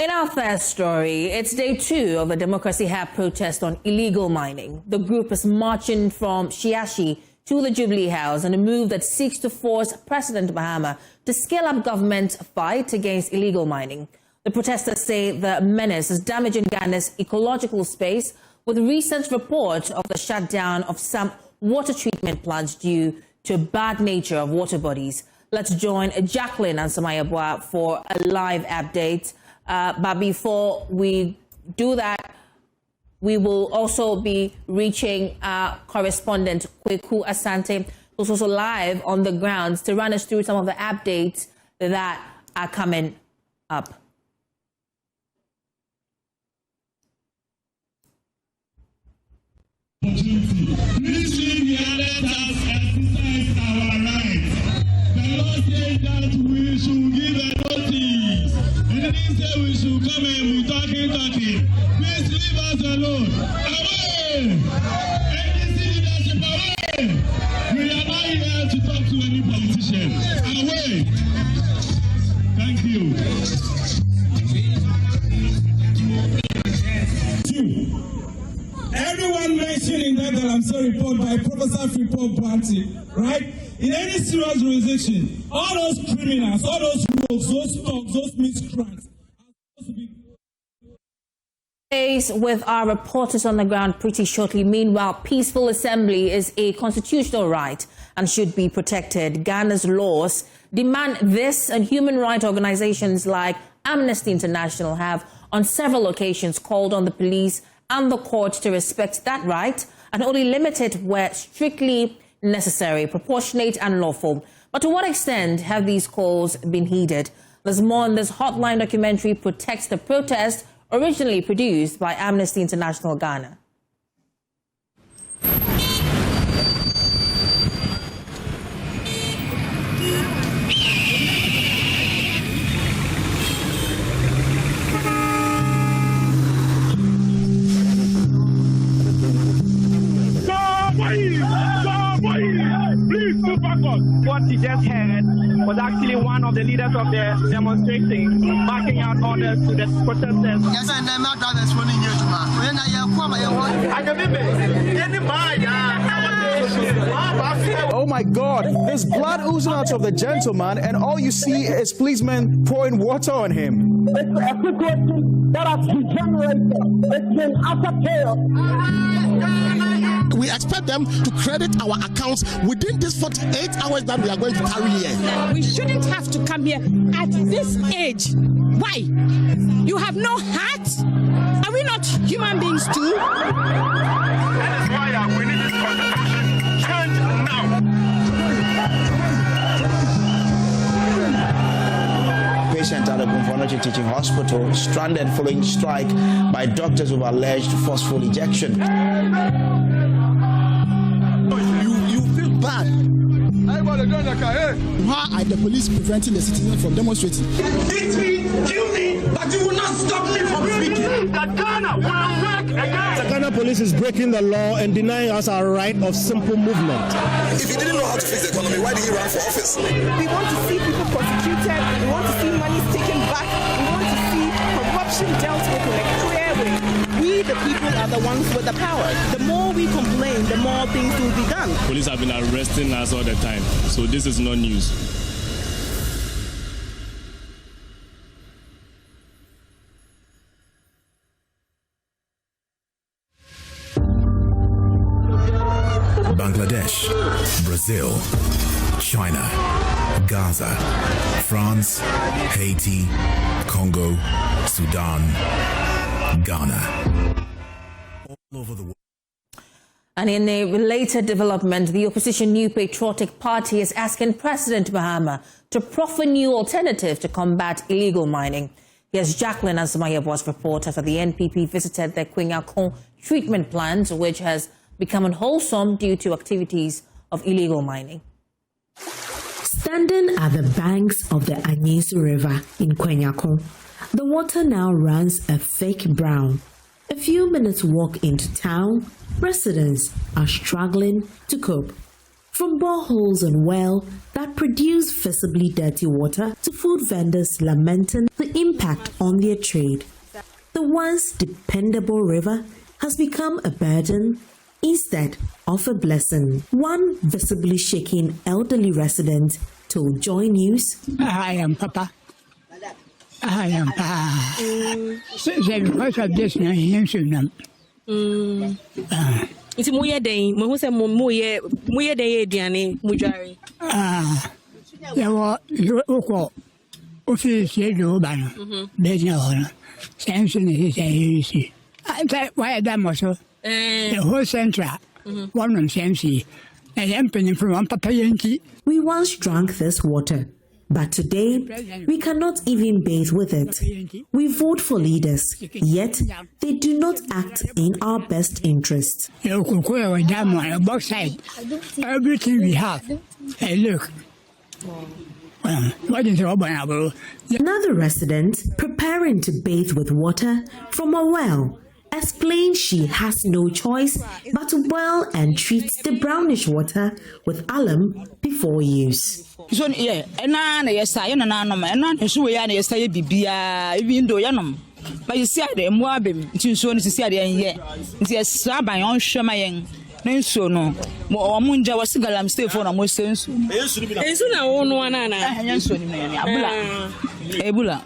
In our first story, it's day 2 of the Democracy Hub protest on illegal mining. The group is marching from Shiashi to the Jubilee House in a move that seeks to force President Mahama to scale up government's fight against illegal mining. The protesters say the menace is damaging Ghana's ecological space, with recent reports of the shutdown of some water treatment plants due to a bad nature of water bodies. Let's join Jacqueline Ansamayabwa for a live update. But before we do that, we will also be reaching our correspondent, Kweku Asante, who's also live on the grounds to run us through some of the updates that are coming up. Please leave the others exercise our rights. The law says that we should give a notice. It didn't say we should come and be talking. Please leave us alone. Away! NDC leadership, away! We are not here to talk to any politician. Away! Thank you. Everyone mentioned in that Galamsey report by Professor Freeport Planty, right? In any serious jurisdiction, all those criminals, all those rogues, those thugs, those miscreants are supposed to be. With our reporters on the ground pretty shortly. Meanwhile, peaceful assembly is a constitutional right and should be protected. Ghana's laws demand this, and human rights organizations like Amnesty International have on several occasions called on the police and the court to respect that right and only limit it where strictly necessary, proportionate and lawful. But to what extent have these calls been heeded? There's more on this Hotline documentary, Protects the Protest, originally produced by Amnesty International Ghana. What you just heard was actually one of the leaders of the demonstration backing out orders to the protesters. Oh my God, there's blood oozing out of the gentleman, and all you see is policemen pouring water on him. It's a situation that has degenerated. It's been utter chaos. We expect them to credit our accounts within these 48 hours that we are going to carry here. We shouldn't have to come here at this age. Why? You have no heart? Are we not human beings too? That is why we need this constitution changed now. Patient at the Kwanyako Teaching Hospital stranded following strike by doctors over alleged forceful ejection. You feel bad. Why are the police preventing the citizens from demonstrating? Beat me, kill me, but you will not stop me from speaking. That Ghana will work again. The Ghana police is breaking the law and denying us our right of simple movement. If he didn't know how to fix the economy, why did he run for office? We want to see people prosecuted. We want to see money taken back. We want to see corruption dealt with in a clear way. We, the people, are the ones with the power. The more we complain, the more things will be done. Police have been arresting us all the time, so this is not news. Bangladesh, Brazil, China, Gaza, France, Haiti, Congo, Sudan, Ghana. All over the world. And in a related development, the opposition New Patriotic Party is asking President Mahama to proffer new alternatives to combat illegal mining. Here's Jacqueline Ansamayabwa's report after the NPP visited the Kwanyako treatment plant, which has become unwholesome due to activities of illegal mining. Standing at the banks of the Anyisu River in Kwanyako, the water now runs a thick brown. A few minutes walk into town, residents are struggling to cope. From boreholes and well that produce visibly dirty water to food vendors lamenting the impact on their trade, the once dependable river has become a burden instead of a blessing. One visibly shaking elderly resident told Joy News, I am Papa. I am Papa. Because of this, I am Sunam. It's moye day. Mahuse moye day diane mujari. There were local office yellow banner. There's no honor. Samson is a why that muscle. The whole central, one on CMC, and emptying from one Papa Yankee. We once drank this water, but today we cannot even bathe with it. We vote for leaders, yet they do not act in our best interests. Everything we have. Hey, look. Another resident preparing to bathe with water from a well explained she has no choice but to boil and treat the brownish water with alum before use. So yeah, and yes, I am and so we are yes, I be even though yanum. But you see, the Moabim, too soon to see the end yet. Yes, Rabbi on Shamayang. So no, more Munja was Galamsey for a most sense. It's not one Ebula,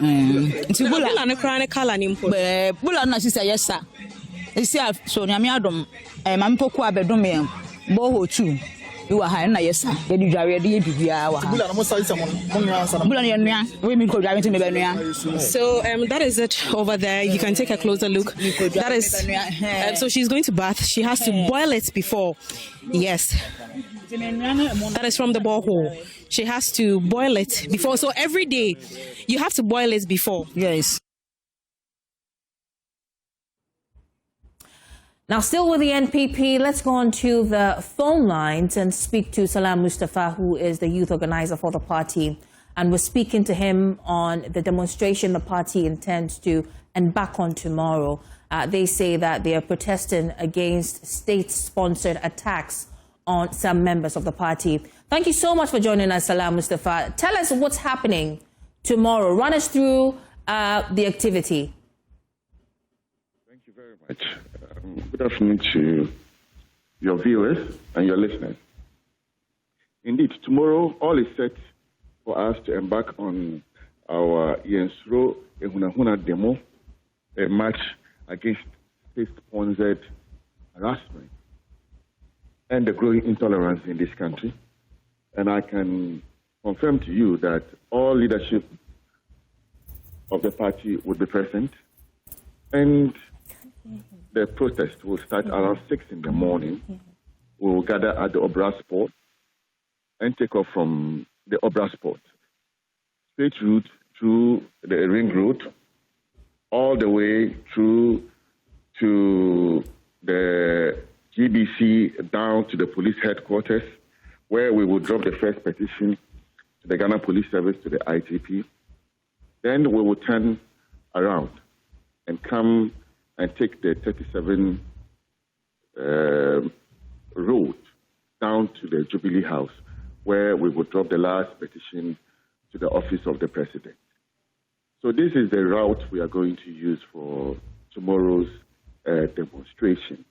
it's a bull and a chronic color name for Bulla, no, sister, yes, sir. You see, so Yamiadum, and Mampoqua bedroom, Boho too. You are high, yes, sir. Then you drive a So that is it over there. You can take a closer look. That is so she's going to bath. She has to boil it before. Yes. That is from the borehole. She has to boil it before. So every day you have to boil it before. Yes. Now, still with the NPP, let's go on to the phone lines and speak to Salam Mustafa, who is the youth organizer for the party. And we're speaking to him on the demonstration the party intends to embark on tomorrow. They say that they are protesting against state-sponsored attacks on some members of the party. Thank you so much for joining us, Salam Mustafa. Tell us what's happening tomorrow. Run us through the activity. Thank you very much. Good afternoon to your viewers and your listeners. Indeed, tomorrow all is set for us to embark on our Yensro Ehunahuna demo, a march against state-sponsored harassment and the growing intolerance in this country. And I can confirm to you that all leadership of the party would be present, and the protest will start around 6 in the morning. We will gather at the Obra Sport and take off from the Obra Sport, straight route through the Ring Road, all the way through to the GBC down to the police headquarters, where we will drop the first petition to the Ghana Police Service, to the ITP. Then we will turn around and come and take the 37 road down to the Jubilee House, where we will drop the last petition to the office of the president. So this is the route we are going to use for tomorrow's demonstration.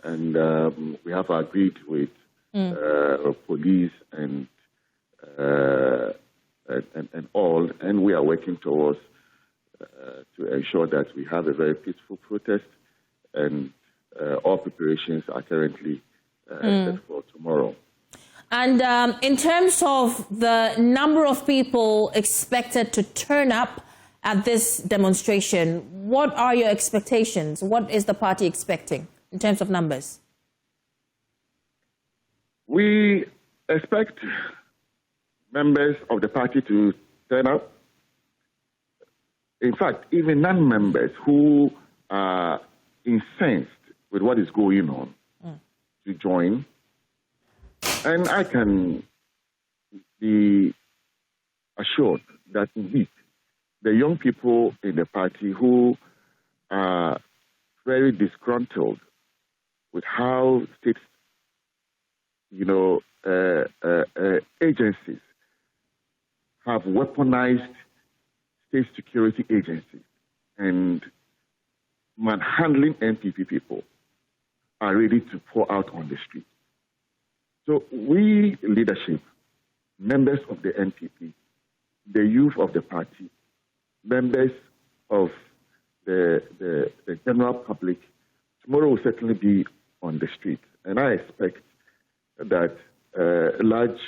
And we have agreed with police and all, and we are working towards to ensure that we have a very peaceful protest, and all preparations are currently set for tomorrow. And in terms of the number of people expected to turn up at this demonstration, what are your expectations? What is the party expecting in terms of numbers? We expect members of the party to turn up. In fact, even non-members who are incensed with what is going on to join. And I can be assured that indeed the young people in the party who are very disgruntled with how state agencies have weaponized state security agencies and manhandling NPP people are ready to pour out on the street. So we, leadership, members of the NPP, the youth of the party, members of the general public, tomorrow will certainly be on the street. And I expect that a large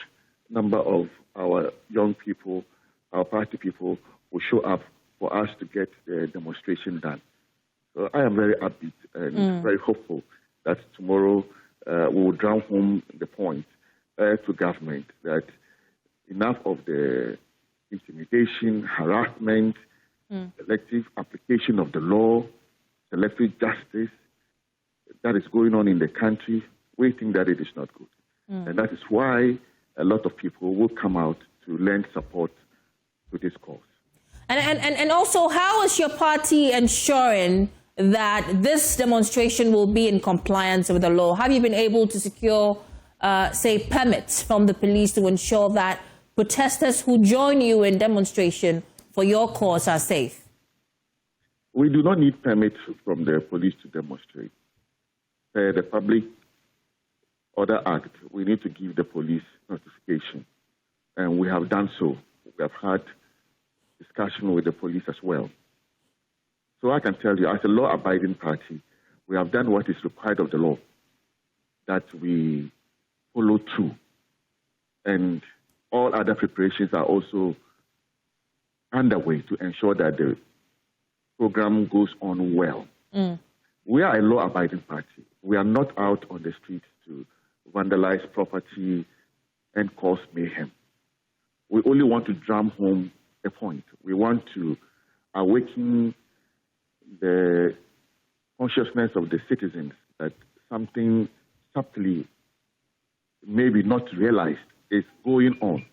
number of our young people, our party people, will show up for us to get the demonstration done. So I am very upbeat and very hopeful that tomorrow we will drive home the point to government that enough of the intimidation, harassment, selective application of the law, selective justice that is going on in the country. We think that it is not good. And that is why a lot of people will come out to lend support to this cause. And also, how is your party ensuring that this demonstration will be in compliance with the law? Have you been able to secure, say, permits from the police to ensure that protesters who join you in demonstration for your cause are safe? We do not need permits from the police to demonstrate. The Public Order Act, we need to give the police notification. And we have done so. We have had discussion with the police as well. So I can tell you, as a law-abiding party, we have done what is required of the law, that we follow through. And all other preparations are also underway to ensure that the program goes on well. We are a law-abiding party. We are not out on the streets to vandalize property and cause mayhem. We only want to drum home a point. We want to awaken the consciousness of the citizens that something subtly, maybe not realized, is going on,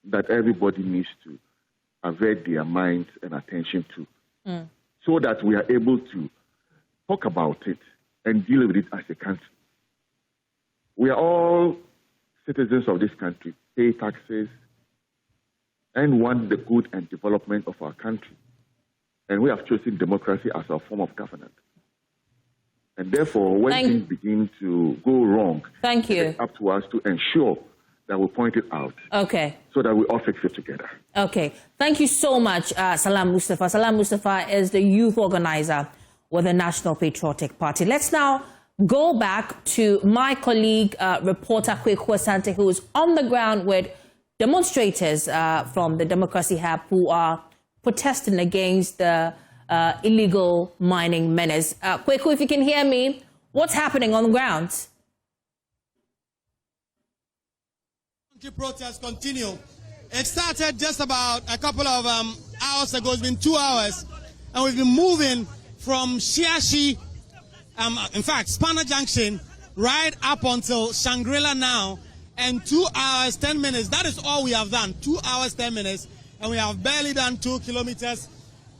that everybody needs to avert their minds and attention to, so that we are able to talk about it and deal with it as a country. We are all citizens of this country, pay taxes, and want the good and development of our country. And we have chosen democracy as our form of governance. And therefore, when things begin to go wrong, it's up to us to ensure that we point it out. Okay. So that we all fix it together. Okay. Thank you so much, Salam Mustafa. Salam Mustafa is the youth organizer with the National Patriotic Party. Let's now go back to my colleague, reporter Kwaku Asante, who is on the ground with demonstrators from the Democracy Hub who are protesting against the illegal mining menace. Kwaku, if you can hear me, what's happening on the ground? Protests continue. It started just about a couple of hours ago. It's been 2 hours, and we've been moving from Shiashi, in fact, Spanner Junction, right up until Shangri-La now, and 2 hours, 10 minutes. That is all we have done, 2 hours, 10 minutes, and we have barely done 2 kilometers,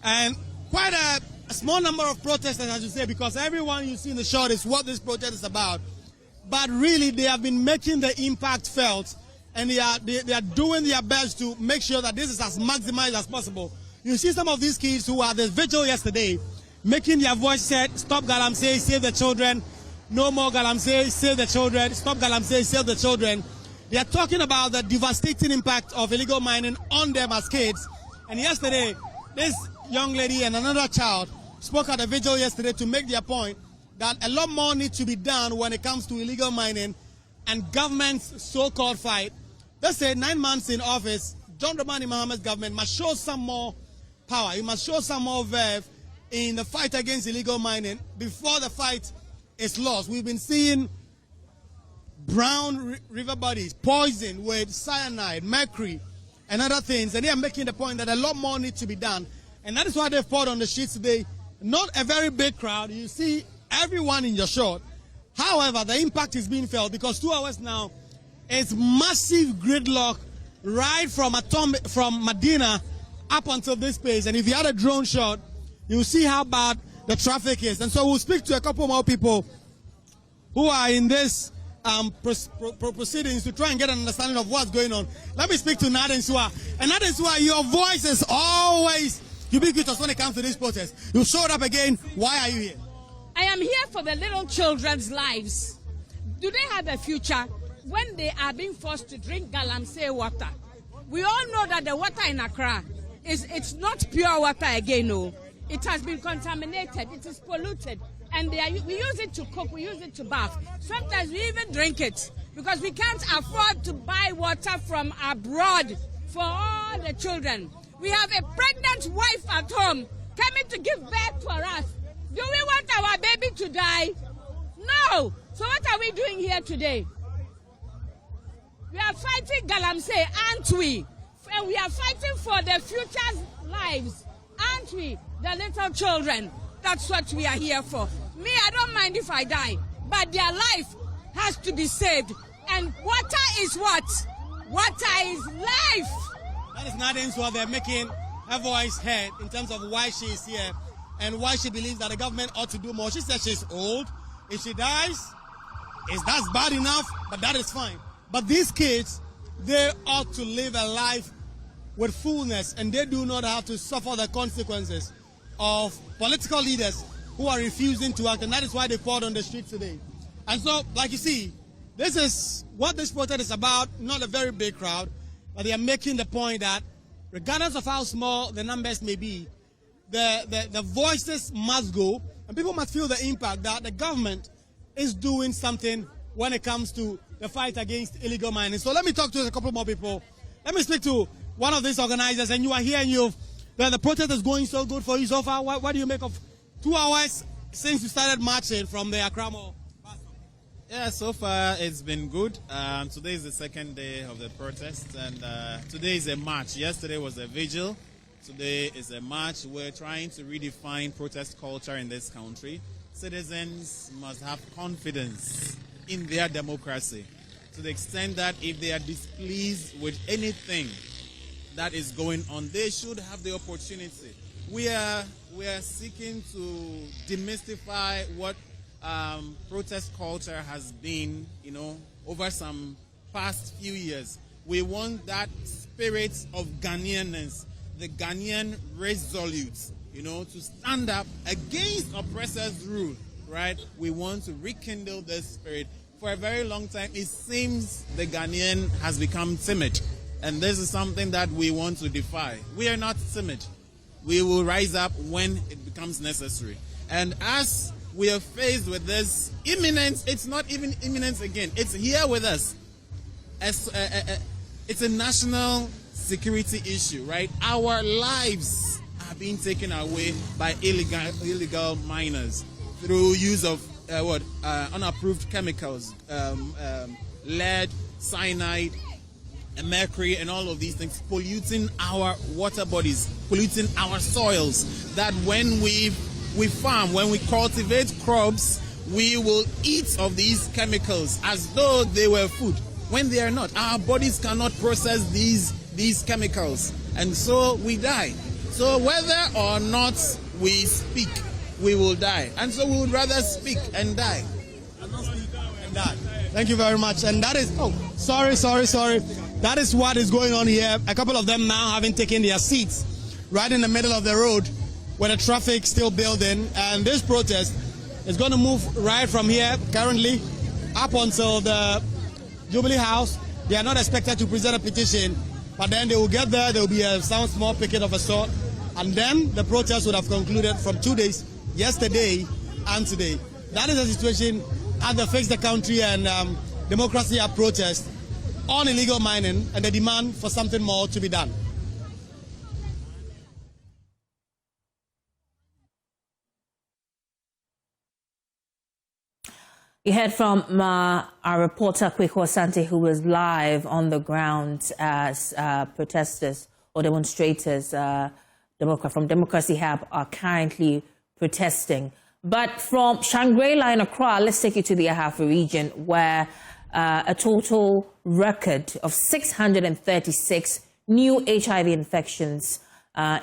and quite a small number of protesters, I should say, because everyone you see in the shot is what this protest is about. But really, they have been making the impact felt, and they are doing their best to make sure that this is as maximized as possible. You see some of these kids who were at the vigil yesterday, making their voice heard, stop Galamsey, save the children, no more Galamsey, save the children, stop Galamsey, save the children. They are talking about the devastating impact of illegal mining on them as kids. And yesterday, this young lady and another child spoke at the vigil yesterday to make their point that a lot more needs to be done when it comes to illegal mining and government's so-called fight. They say 9 months in office, John Dramani Mahama's government must show some more power. He must show some more verve in the fight against illegal mining before the fight is lost. We've been seeing brown river bodies poisoned with cyanide, mercury, and other things. And they are making the point that a lot more needs to be done. And that is why they've poured on the streets today. Not a very big crowd. You see everyone in your shot. However, the impact is being felt because 2 hours now, it's massive gridlock right from Medina up until this place. And if you had a drone shot, you'll see how bad the traffic is. And so we'll speak to a couple more people who are in this proceedings to try and get an understanding of what's going on. Let me speak to Nadensua. And Nadensua, your voice is always ubiquitous when it comes to this protest. You showed up again. Why are you here? I am here for the little children's lives. Do they have a future when they are being forced to drink Galamsey water? We all know that the water in Accra it's not pure water again. No, it has been contaminated. It is polluted. And we use it to cook, we use it to bath. Sometimes we even drink it because we can't afford to buy water from abroad for all the children. We have a pregnant wife at home coming to give birth for us. Do we want our baby to die? No. So what are we doing here today? We are fighting Galamsey, aren't we? And we are fighting for the future's lives, aren't we? The little children. That's what we are here for. Me, I don't mind if I die, but their life has to be saved. And water is what? Water is life. That is Nadensua. They're making her voice heard in terms of why she is here and why she believes that the government ought to do more. She says she's old. If she dies, that's bad enough, but that is fine. But these kids, they ought to live a life with fullness, and they do not have to suffer the consequences of political leaders who are refusing to act, and that is why they poured on the streets today. And so, like you see, this is what this protest is about, not a very big crowd, but they are making the point that regardless of how small the numbers may be, the voices must go, and people must feel the impact that the government is doing something when it comes to the fight against illegal mining. So let me talk to a couple more people. Let me speak to one of these organizers, and you are here and the protest is going so good for you so far. What do you make of 2 hours since you started marching from the Accra Mall? Yeah, so far it's been good. Today is the second day of the protest, and today is a march. Yesterday was a vigil. Today is a march. We're trying to redefine protest culture in this country. Citizens must have confidence in their democracy to the extent that if they are displeased with anything that is going on, they should have the opportunity. We are seeking to demystify what protest culture has been, over some past few years. We want that spirit of Ghanaianness, the Ghanaian resolute, to stand up against oppressors' rule, right? We want to rekindle this spirit. For a very long time, it seems the Ghanaian has become timid. And this is something that we want to defy. We are not timid. We will rise up when it becomes necessary. And as we are faced with this imminent, it's not even imminent again, it's here with us. It's a national security issue, right? Our lives are being taken away by illegal miners through use of unapproved chemicals, lead, cyanide, mercury, and all of these things, polluting our water bodies, polluting our soils, that when we farm, when we cultivate crops, we will eat of these chemicals as though they were food, when they are not. Our bodies cannot process these chemicals, and so we die. So whether or not we speak, we will die. And so we would rather speak and die. And not speak and die. Thank you very much. And that is, sorry. That is what is going on here. A couple of them now having taken their seats right in the middle of the road where the traffic still building. And this protest is going to move right from here currently up until the Jubilee House. They are not expected to present a petition, but then they will get there. There will be some small picket of a sort. And then the protest would have concluded from 2 days, yesterday and today. That is the situation at the Fix the Country and Democracy Act protest on illegal mining and the demand for something more to be done. You heard from our reporter, Kweko Asante, who was live on the ground as protesters or demonstrators from Democracy Hub are currently protesting. But from Shangri-La in Accra, let's take you to the Ahafo Region, where a total record of 636 new HIV infections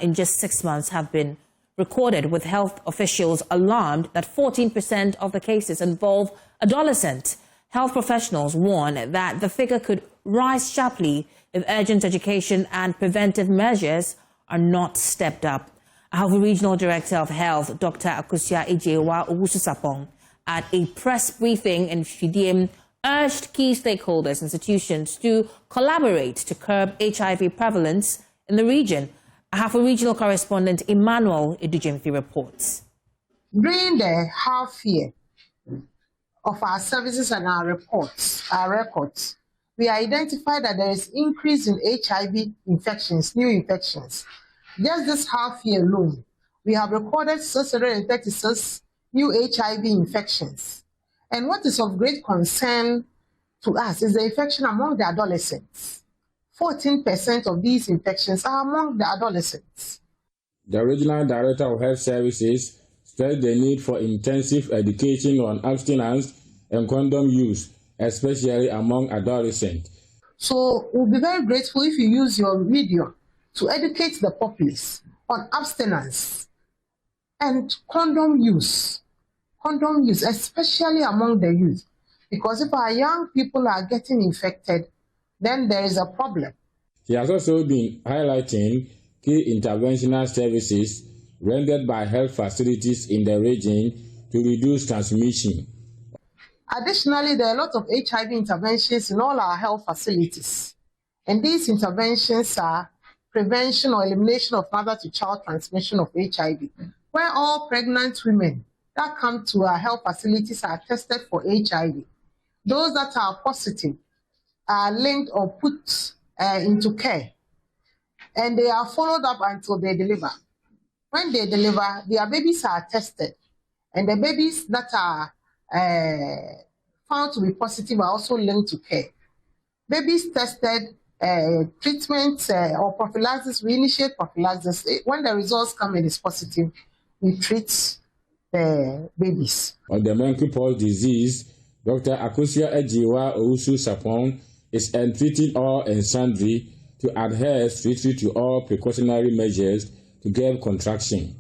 in just 6 months have been recorded, with health officials alarmed that 14% of the cases involve adolescents. Health professionals warn that the figure could rise sharply if urgent education and preventive measures are not stepped up. Ahafo Regional Director of Health, Dr. Akusia Ejewa Owusu-Sapong, at a press briefing in Fidiem, urged key stakeholders, institutions to collaborate to curb HIV prevalence in the region. Ahafo Regional Correspondent Emmanuel Edujemfi reports. During the half year of our services and our records, we identified that there is increase in HIV infections, new infections. Just this half year alone, we have recorded 636 new HIV infections. And what is of great concern to us is the infection among the adolescents. 14% of these infections are among the adolescents. The Regional Director of Health Services stressed the need for intensive education on abstinence and condom use, especially among adolescents. So we'll be very grateful if you use your media to educate the populace on abstinence and condom use, especially among the youth. Because if our young people are getting infected, then there is a problem. He has also been highlighting key interventional services rendered by health facilities in the region to reduce transmission. Additionally, there are a lot of HIV interventions in all our health facilities. And these interventions are prevention or elimination of mother-to-child transmission of HIV, where all pregnant women that come to our health facilities are tested for HIV. Those that are positive are linked or put into care, and they are followed up until they deliver. When they deliver, their babies are tested, and the babies that are found to be positive are also linked to care. Babies tested, treatment or prophylaxis, we initiate prophylaxis. When the results come and it's positive, we treat the babies. On the monkeypox disease, Dr. Akusia Ejewa Owusu-Sapong is entreating all and sundry to adhere strictly to all precautionary measures to get contraction.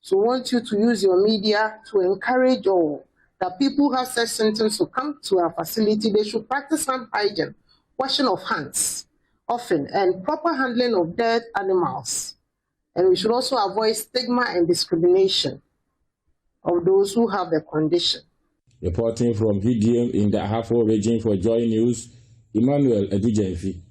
So we want you to use your media to encourage all the people who have such symptoms to come to our facility. They should practice hand hygiene, washing of hands often, and proper handling of dead animals. And we should also avoid stigma and discrimination of those who have the condition. Reporting from Fidiem in the Ahafo Region for Joy News, Emmanuel Edujemfi.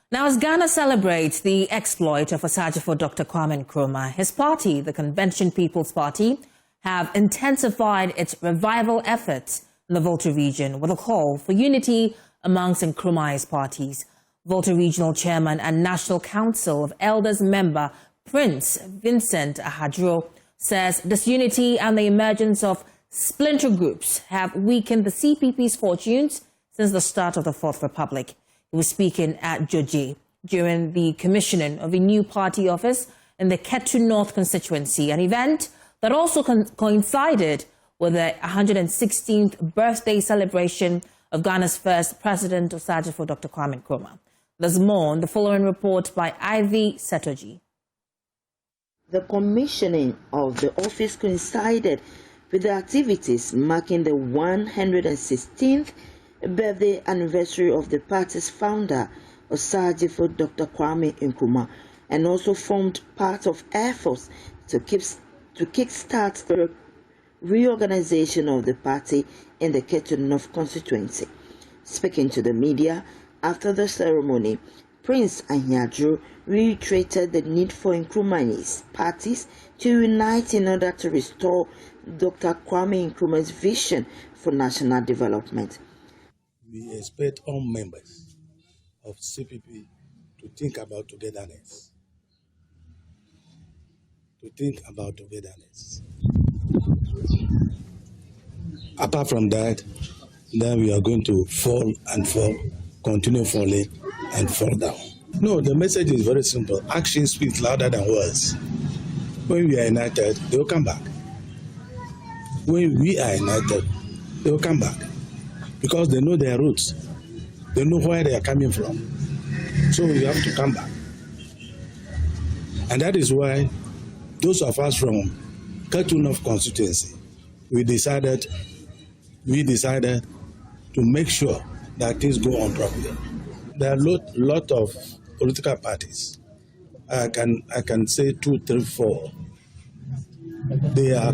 Now, as Ghana celebrates the exploit of Asajifo Dr. Kwame Nkrumah, his party, the Convention People's Party, have intensified its revival efforts in the Volta region with a call for unity amongst Nkrumah's parties. Volta Regional Chairman and National Council of Elders member Prince Vincent Ahadro says disunity and the emergence of splinter groups have weakened the CPP's fortunes since the start of the Fourth Republic. He was speaking at Joji during the commissioning of a new party office in the Ketu North constituency, an event that also coincided with the 116th birthday celebration of Ghana's first president, Asajifo Dr. Kwame Nkrumah. There's more on the following report by Ivy Setoji. The commissioning of the office coincided with the activities marking the 116th birthday anniversary of the party's founder, Asajifo Dr. Kwame Nkrumah, and also formed part of efforts to kickstart the reorganization of the party in the Ketu North constituency. Speaking to the media after the ceremony, Prince Ahadro reiterated the need for Nkrumah's parties to unite in order to restore Dr. Kwame Nkrumah's vision for national development. We expect all members of CPP to think about togetherness. Apart from that, then we are going to fall, continue falling and fall down. No, the message is very simple. Action speaks louder than words. When we are united, they will come back. When we are united, they will come back. Because they know their roots. They know where they are coming from. So we have to come back. And that is why those of us from Ketu North constituency, we decided to make sure that things go on properly. There are a lot of political parties. I can say 2, 3, 4. They are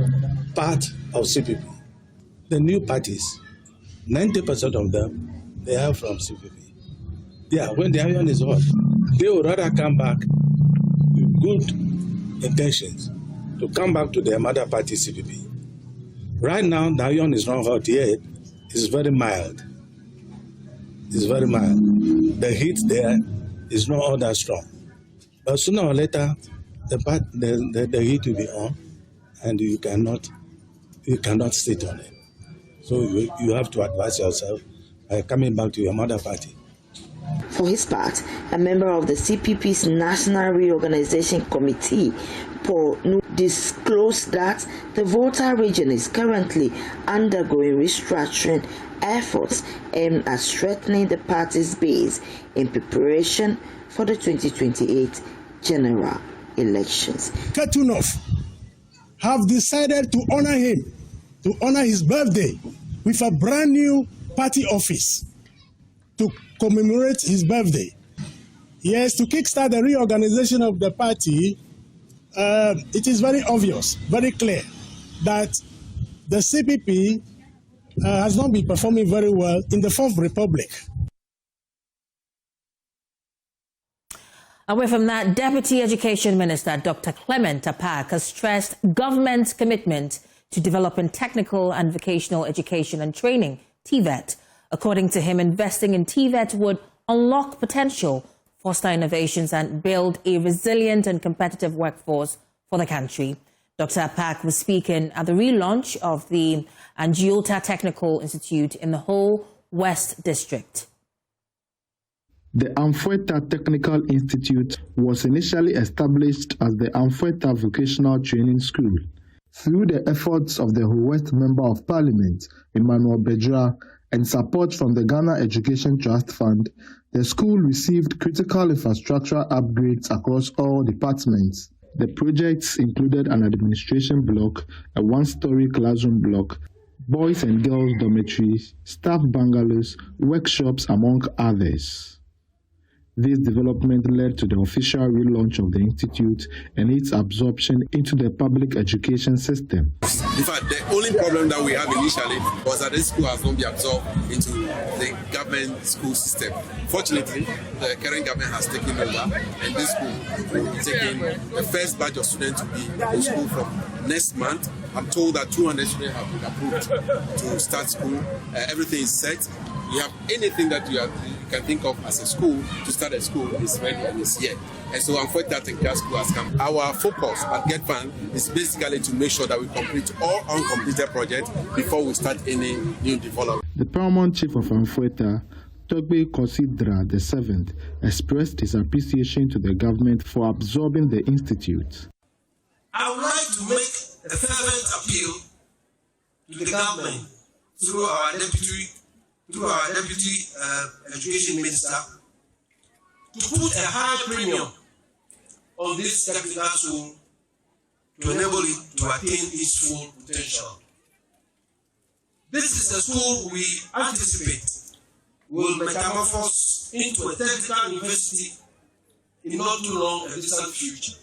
part of CPP. The new parties, 90% of them, they are from CPP. Yeah, when the iron is hot, they would rather come back with good intentions to come back to their mother party CPP. Right now, the iron is not hot yet. It's very mild. It's very mild. The heat there is not all that strong. But sooner or later, the heat will be on, and you cannot sit on it. So you have to advise yourself by coming back to your mother party. For his part, a member of the CPP's National Reorganization Committee, Paul, disclosed that the Volta region is currently undergoing restructuring efforts aimed at strengthening the party's base in preparation for the 2028 general elections. Ketunov have decided to honor him, to honor his birthday with a brand new party office to commemorate his birthday. Yes, to kickstart the reorganization of the party, it is very obvious, very clear that the CPP has not been performing very well in the Fourth Republic. Away from that, Deputy Education Minister Dr. Clement Apak has stressed government's commitment to developing technical and vocational education and training, TVET. According to him, investing in TVET would unlock potential, foster innovations and build a resilient and competitive workforce for the country. Dr. Apak was speaking at the relaunch of the Angiota Technical Institute in the whole West District. The Amfueta Technical Institute was initially established as the Amfueta Vocational Training School. Through the efforts of the West Member of Parliament, Emmanuel Bedra, and support from the Ghana Education Trust Fund, the school received critical infrastructure upgrades across all departments. The projects included an administration block, a one-story classroom block, boys and girls dormitories, staff bungalows, workshops, among others. This development led to the official relaunch of the institute and its absorption into the public education system. In fact, the only problem that we have initially was that this school has not been absorbed into the government school system. Fortunately, the current government has taken over, and this school will be taking the first batch of students to be in school from next month. I'm told that 200 students have been approved to start school. Everything is set. You have anything that you can think of as a school to start a school is ready and is here. And so unfortunately, that school has come. Our focus at Get Fund is basically to make sure that we complete all uncompleted projects before we start any new development. The paramount chief of Amfueta, Togbe Kosidra VII, expressed his appreciation to the government for absorbing the institute. I would like to make a fervent appeal to the government through our deputy education minister to put a high premium on this technical school to enable it to attain its full potential. This is a school we anticipate will metamorphose into a technical university in not too long a distant future.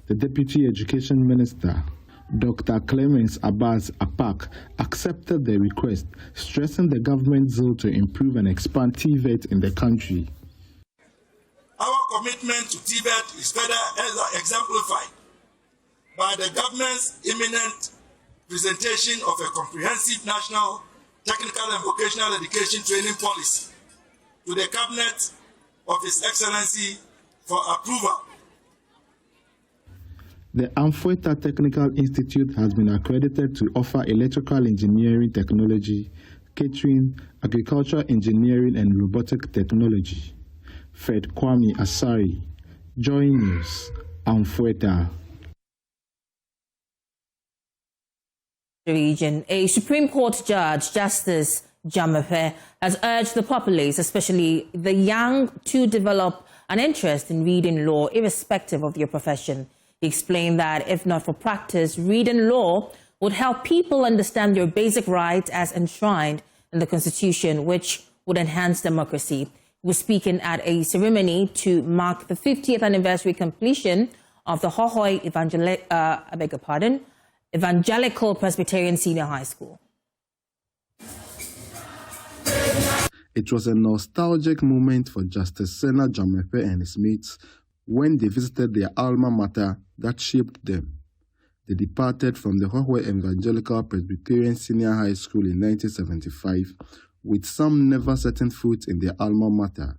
The Deputy Education Minister, Dr. Clemens Abbas Apak, accepted the request, stressing the government's zeal to improve and expand TVET in the country. Our commitment to TVET is further exemplified by the government's imminent presentation of a comprehensive national technical and vocational education training policy to the Cabinet of His Excellency for approval. The Amfueta Technical Institute has been accredited to offer electrical engineering technology, catering, agricultural engineering, and robotic technology. Fred Kwame Asari, JoyNews, Amfueta. Region, a Supreme Court judge, Justice Jamafe, has urged the populace, especially the young, to develop an interest in reading law irrespective of their profession. He explained that if not for practice, reading law would help people understand their basic rights as enshrined in the Constitution, which would enhance democracy. He was speaking at a ceremony to mark the 50th anniversary completion of the Hohoi Evangelical Presbyterian Senior High School. It was a nostalgic moment for Justice Sena Jamepe and his mates when they visited their alma mater that shaped them. They departed from the Hohoi Evangelical Presbyterian Senior High School in 1975 with some never setting foot in their alma mater.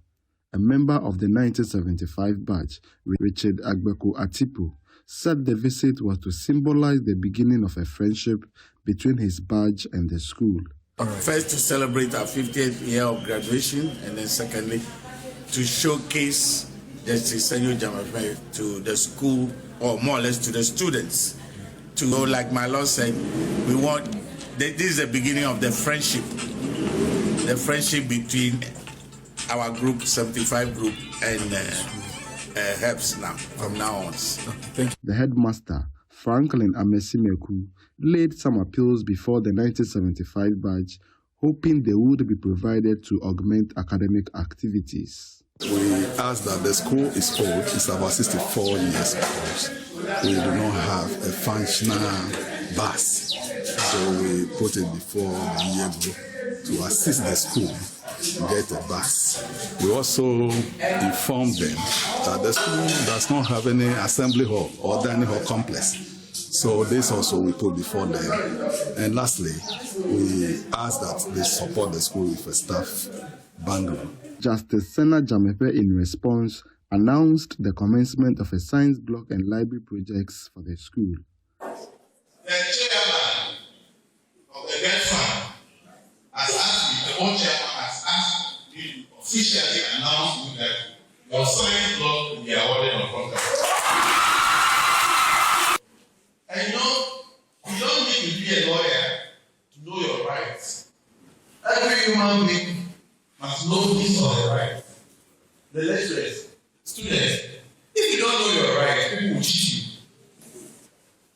A member of the 1975 batch, Richard Agbeku Atipu, said the visit was to symbolize the beginning of a friendship between his badge and the school. First, to celebrate our 50th year of graduation, and then secondly, to showcase Justice Sena Jamepe to the school, or more or less to the students. To go, like my Lord said, this is the beginning of the friendship between our group, 75 group, and HEPS now, from now on. The headmaster, Franklin Amesimeku, laid some appeals before the 1975 batch, hoping they would be provided to augment academic activities. We ask that the school is old, it's about 64 years old. We do not have a functional bus, so we put it before the year to assist the school get a bus. We also inform them that the school does not have any assembly hall or dining hall complex. So this also we put before them. And lastly, we ask that they support the school with a staff bungalow. Justice Sena Jamepe, in response, announced the commencement of a science block and library projects for the school. The chairman of the Red Fund has asked me, the old chairman has asked me to officially announce to you that your science block will be awarded on contract. And you don't need to be a lawyer to know your rights. Every human being must know his or her rights. The lecturers, students, if you don't know your rights, people will cheat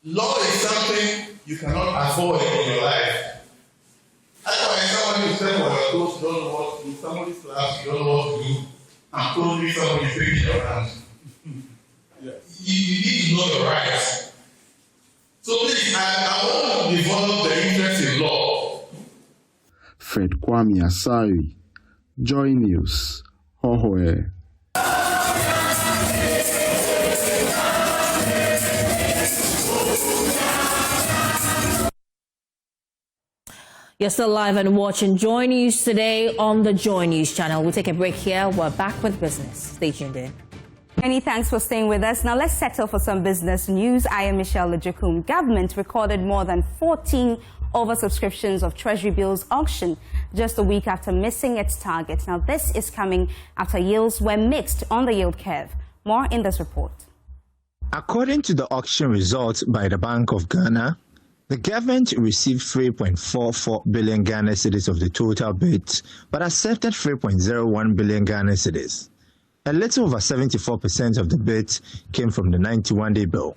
you. Law is something you cannot avoid in your life. That's why somebody will say, well, those don't know what to do, somebody's class, you don't know what to do, and probably somebody's taking your hand. You need to know your rights. So please, I want to develop the interest in law. Fred Kwame Asari, JoyNews, Hohoi. You're still live and watching JoyNews Today on the JoyNews channel. We'll take a break here. We're back with business. Stay tuned in. Many thanks for staying with us. Now let's settle for some business news. I am Michelle Lejokum. Government recorded more than 14 oversubscriptions of Treasury bills auction just a week after missing its target. Now this is coming after yields were mixed on the yield curve. More in this report. According to the auction results by the Bank of Ghana, the government received 3.44 billion Ghana cedis of the total bids, but accepted 3.01 billion Ghana cedis. A little over 74% of the bids came from the 91-day bill.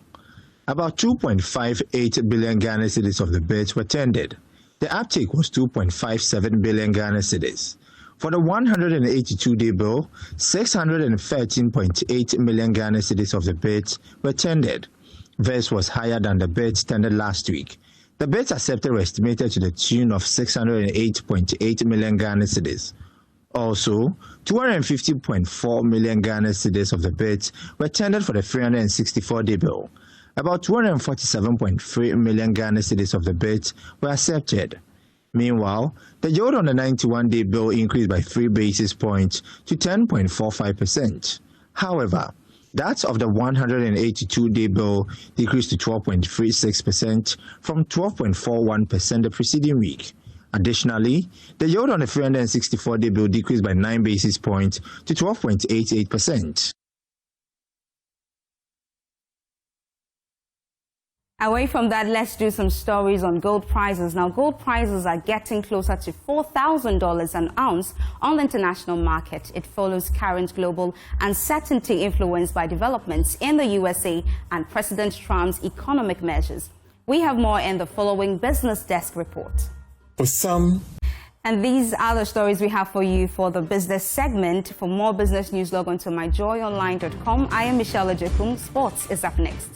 About 2.58 billion Ghana cedis of the bids were tendered. The uptake was 2.57 billion Ghana cedis. For the 182-day bill, 613.8 million Ghana cedis of the bids were tendered. This was higher than the bids tendered last week. The bids accepted were estimated to the tune of 608.8 million Ghana cedis. Also, 250.4 million Ghana cedis of the bids were tendered for the 364-day bill. About 247.3 million Ghana cedis of the bids were accepted. Meanwhile, the yield on the 91-day bill increased by 3 basis points to 10.45%. However, that of the 182-day bill decreased to 12.36% from 12.41% the preceding week. Additionally, the yield on the 364-day bill decreased by 9 basis points to 12.88%. Away from that, let's do some stories on gold prices. Now, gold prices are getting closer to $4,000 an ounce on the international market. It follows current global uncertainty influenced by developments in the USA and President Trump's economic measures. We have more in the following Business Desk report. For some. And these are the stories we have for you for the business segment. For more business news, log on to myjoyonline.com. I am Michelle Ejekum. Sports is up next.